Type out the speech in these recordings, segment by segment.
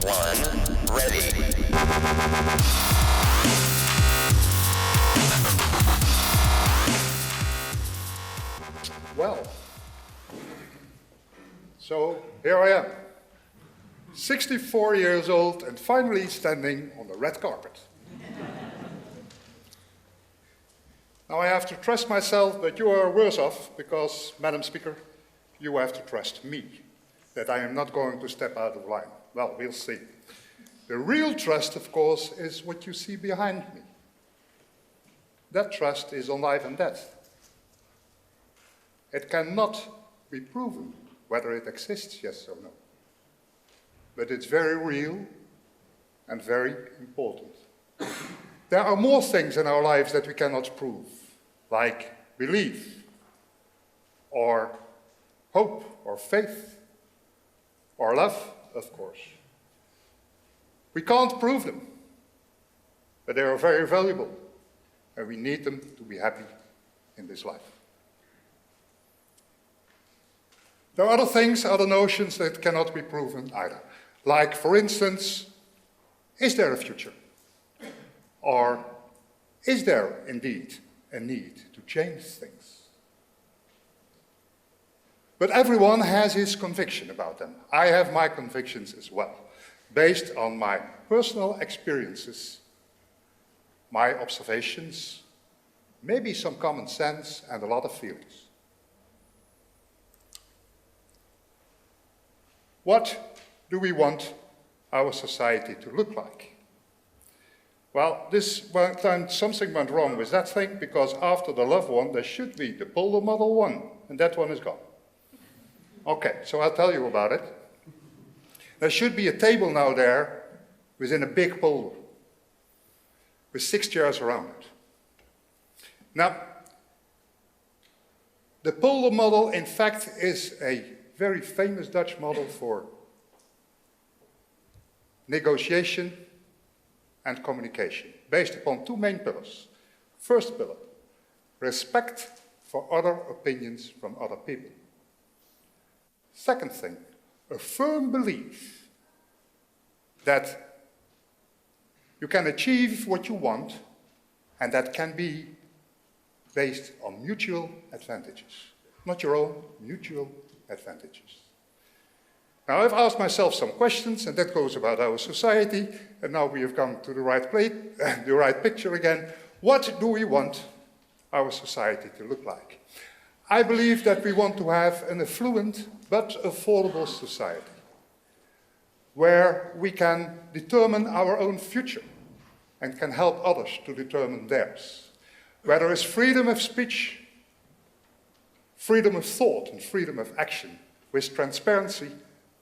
1, ready. Well, so here I am, 64 years old and finally standing on the red carpet. Now I have to trust myself, but you are worse off because, Madam Speaker, you have to trust me, that I am not going to step out of line. Well, we'll see. The real trust, of course, is what you see behind me. That trust is on life and death. It cannot be proven whether it exists, yes or no. But it's very real and very important. There are more things in our lives that we cannot prove, like belief, or hope, or faith, or love, of course. We can't prove them, but they are very valuable, and we need them to be happy in this life. There are other things, other notions that cannot be proven either. Like, for instance, is there a future? Or is there indeed a need to change things? But everyone has his conviction about them. I have my convictions as well, based on my personal experiences, my observations, maybe some common sense and a lot of feelings. What do we want our society to look like? Well, this time something went wrong with that thing, because after the love one, there should be the Polo Model 1, and that one is gone. Okay, so I'll tell you about it. There should be a table now there within a big polo, with 6 chairs around it. Now, the Polo Model, in fact, is a very famous Dutch model for negotiation and communication, based upon two main pillars. First pillar, respect for other opinions from other people. Second thing, a firm belief that you can achieve what you want, and that can be based on mutual advantages. Not your own, mutual advantages. Now, I've asked myself some questions, and that goes about our society, and now we have come to the right place, the right picture again. What do we want our society to look like? I believe that we want to have an affluent but affordable society, where we can determine our own future and can help others to determine theirs, where there is freedom of speech, freedom of thought, and freedom of action, with transparency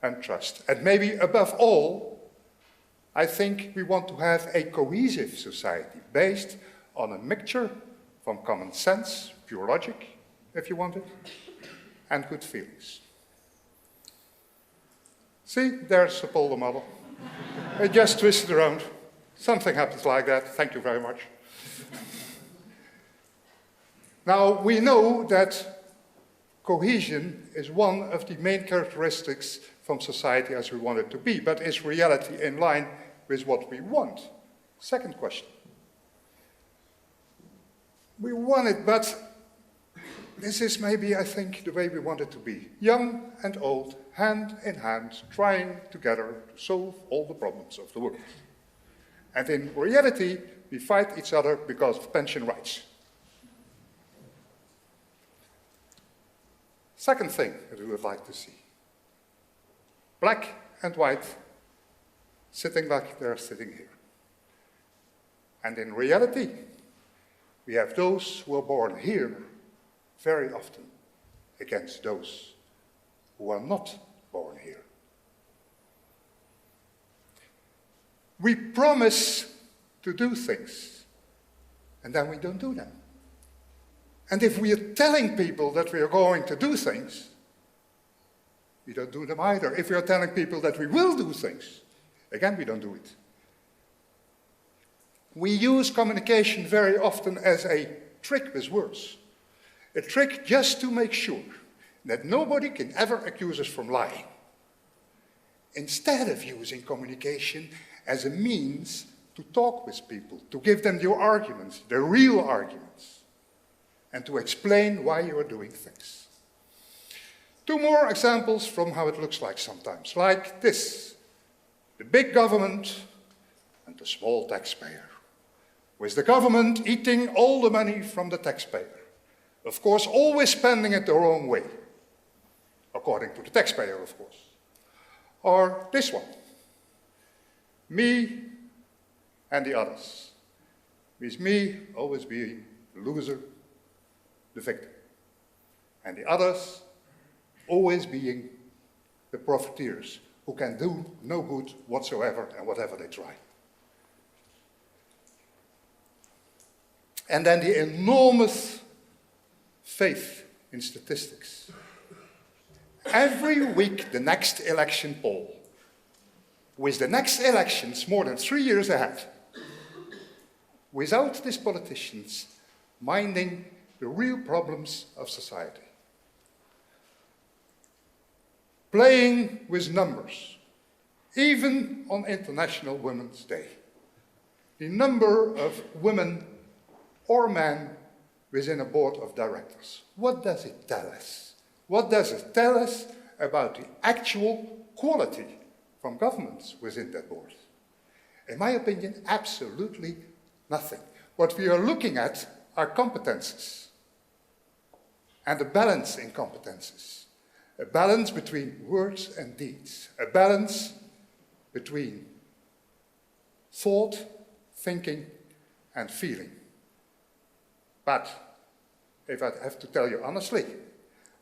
and trust. And maybe above all, I think we want to have a cohesive society based on a mixture from common sense, pure logic, if you want it, and good feelings. See, there's the Polo Model. It just twisted around. Something happens like that. Thank you very much. Now, we know that cohesion is one of the main characteristics from society as we want it to be, but is reality in line with what we want? Second question. We want it, but this is maybe, I think, the way we want it to be. Young and old, hand in hand, trying together to solve all the problems of the world. And in reality, we fight each other because of pension rights. Second thing that we would like to see. Black and white, sitting like they're sitting here. And in reality, we have those who are born here very often against those who are not born here. We promise to do things, and then we don't do them. And if we are telling people that we are going to do things, we don't do them either. If we are telling people that we will do things, again, we don't do it. We use communication very often as a trick with words. A trick just to make sure that nobody can ever accuse us from lying. instead of using communication as a means to talk with people, to give them your arguments, the real arguments, and to explain why you are doing things. Two more examples from how it looks like sometimes, like this. The big government and the small taxpayer, with the government eating all the money from the taxpayer. Of course, always spending it the wrong way, according to the taxpayer, of course. Or this one, me and the others, with me always being the loser, the victim, and the others always being the profiteers who can do no good whatsoever and whatever they try. And then the enormous faith in statistics. Every week the next election poll, with the next elections more than 3 years ahead, without these politicians minding the real problems of society. Playing with numbers, even on International Women's Day. The number of women or men within a board of directors. What does it tell us? What does it tell us about the actual quality from governments within that board? In my opinion, absolutely nothing. What we are looking at are competences and a balance in competences. A balance between words and deeds. A balance between thought, thinking, and feeling. But if I have to tell you honestly,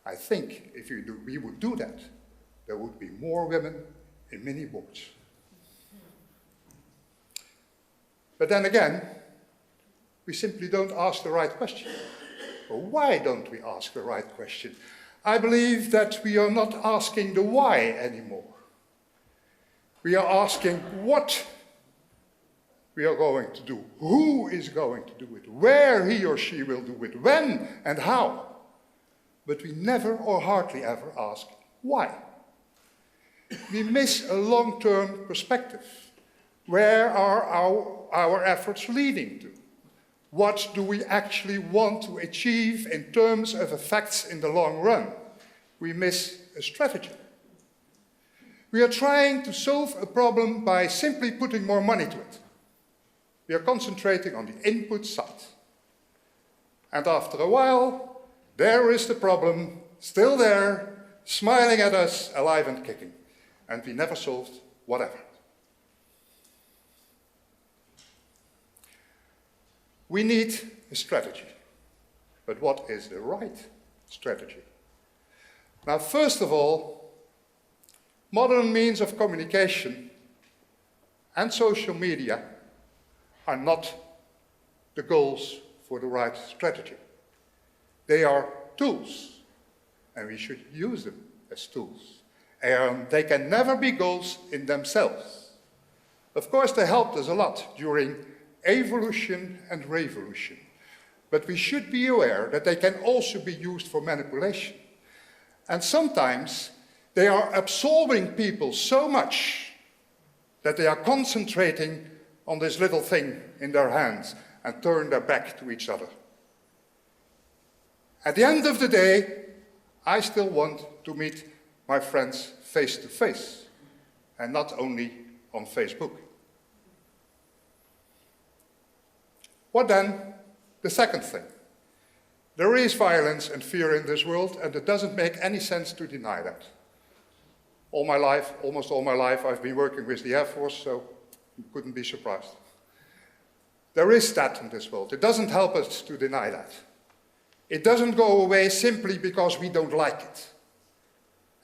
I think if we would do that, there would be more women in many boards. But then again, we simply don't ask the right question. Well, why don't we ask the right question? I believe that we are not asking the why anymore. We are asking what we are going to do, who is going to do it, where he or she will do it, when and how. But we never or hardly ever ask why. We miss a long-term perspective. Where are our efforts leading to? What do we actually want to achieve in terms of effects in the long run? We miss a strategy. We are trying to solve a problem by simply putting more money to it. We are concentrating on the input side. And after a while, there is the problem, still there, smiling at us, alive and kicking. And we never solved whatever. We need a strategy. But what is the right strategy? Now, first of all, modern means of communication and social media are not the goals for the right strategy. They are tools, and we should use them as tools. They can never be goals in themselves. Of course, they helped us a lot during evolution and revolution. But we should be aware that they can also be used for manipulation. And sometimes they are absorbing people so much that they are concentrating on this little thing in their hands and turn their back to each other. At the end of the day, I still want to meet my friends face to face and not only on Facebook. What then? The second thing. There is violence and fear in this world, and it doesn't make any sense to deny that. All my life, almost all my life, I've been working with the Airforce, so you couldn't be surprised. There is that in this world. It doesn't help us to deny that. It doesn't go away simply because we don't like it.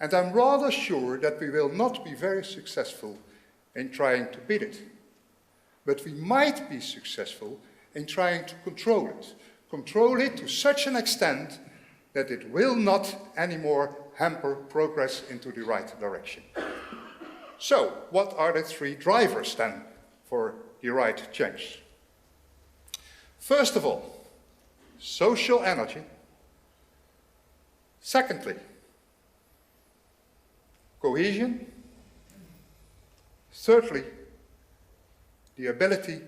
And I'm rather sure that we will not be very successful in trying to beat it. But we might be successful in trying to control it. Control it to such an extent that it will not anymore hamper progress into the right direction. So, what are the three drivers then for the right change? First of all, social energy. Secondly, cohesion. Thirdly, the ability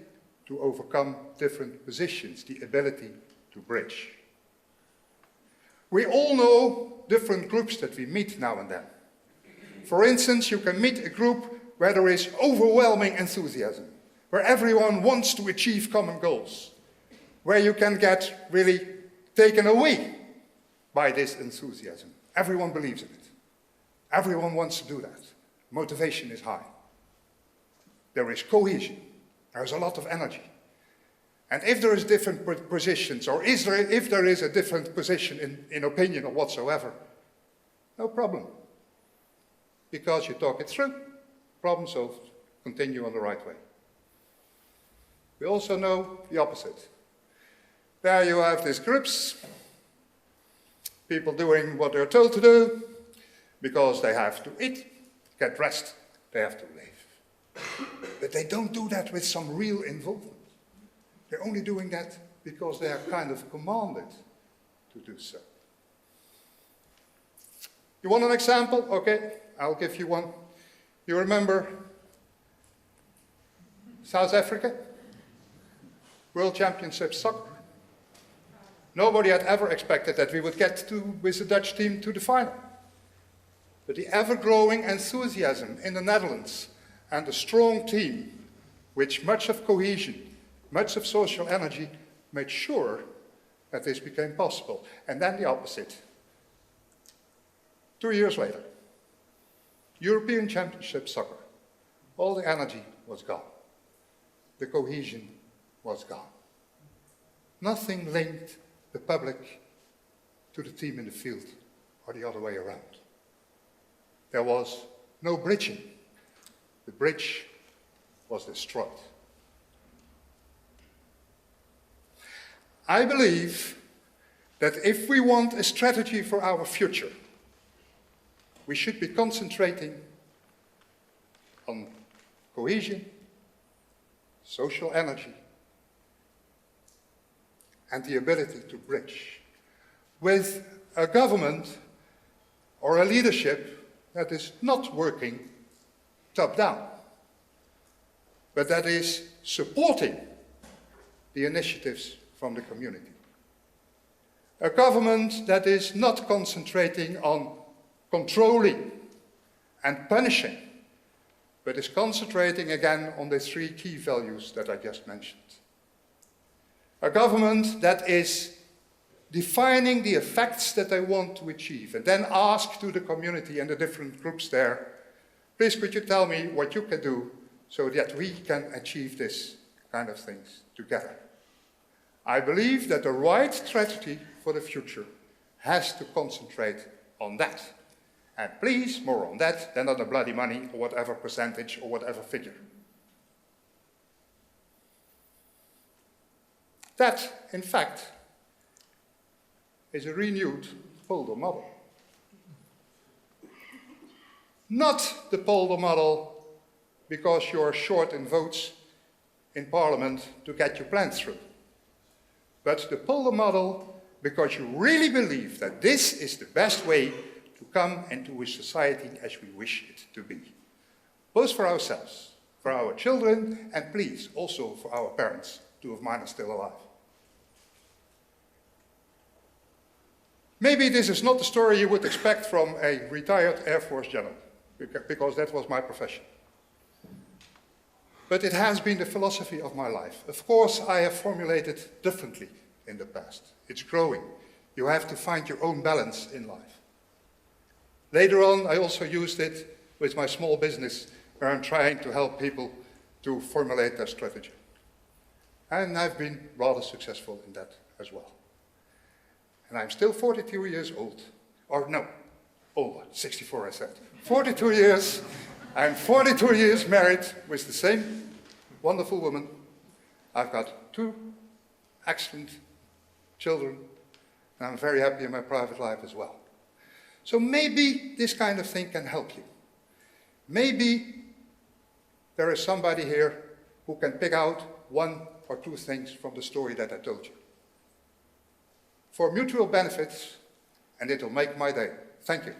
to overcome different positions, the ability to bridge. We all know different groups that we meet now and then. For instance, you can meet a group where there is overwhelming enthusiasm, where everyone wants to achieve common goals, where you can get really taken away by this enthusiasm. Everyone believes in it. Everyone wants to do that. Motivation is high. There is cohesion. There's a lot of energy. And if there is different positions, or if there is a different position in opinion or whatsoever, no problem. Because you talk it through, problem solved, continue on the right way. We also know the opposite. There you have these groups, people doing what they're told to do, because they have to eat, get rest, they have to live. But they don't do that with some real involvement. They're only doing that because they are kind of commanded to do so. You want an example? Okay, I'll give you one. You remember South Africa? World Championship soccer. Nobody had ever expected that we would get with the Dutch team to the final. But the ever-growing enthusiasm in the Netherlands and a strong team, with much of cohesion, much of social energy, made sure that this became possible. And then the opposite. 2 years later, European Championship soccer. All the energy was gone. The cohesion was gone. Nothing linked the public to the team in the field, or the other way around. There was no bridging. The bridge was destroyed. I believe that if we want a strategy for our future, we should be concentrating on cohesion, social energy, and the ability to bridge with a government or a leadership that is not working top-down, but that is supporting the initiatives from the community. A government that is not concentrating on controlling and punishing, but is concentrating again on the 3 key values that I just mentioned. A government that is defining the effects that they want to achieve, and then ask to the community and the different groups there, please could you tell me what you can do so that we can achieve this kind of things together. I believe that the right strategy for the future has to concentrate on that. And please, more on that than on the bloody money or whatever percentage or whatever figure. That, in fact, is a renewed Polo Model. Not the Polo Model because you're short in votes in Parliament to get your plans through. But the Polo Model because you really believe that this is the best way to come into a society as we wish it to be. Both for ourselves, for our children, and please, also for our parents. 2 of mine are still alive. Maybe this is not the story you would expect from a retired Airforce general, because that was my profession. But it has been the philosophy of my life. Of course, I have formulated differently in the past. It's growing. You have to find your own balance in life. Later on, I also used it with my small business, where I'm trying to help people to formulate their strategy. And I've been rather successful in that as well. And I'm still 42 years old. Or no, older, 64 I said. 42 years. I'm 42 years married with the same wonderful woman. I've got 2 excellent children, and I'm very happy in my private life as well. So maybe this kind of thing can help you. Maybe there is somebody here who can pick out 1 or 2 things from the story that I told you. For mutual benefits, and it'll make my day. Thank you.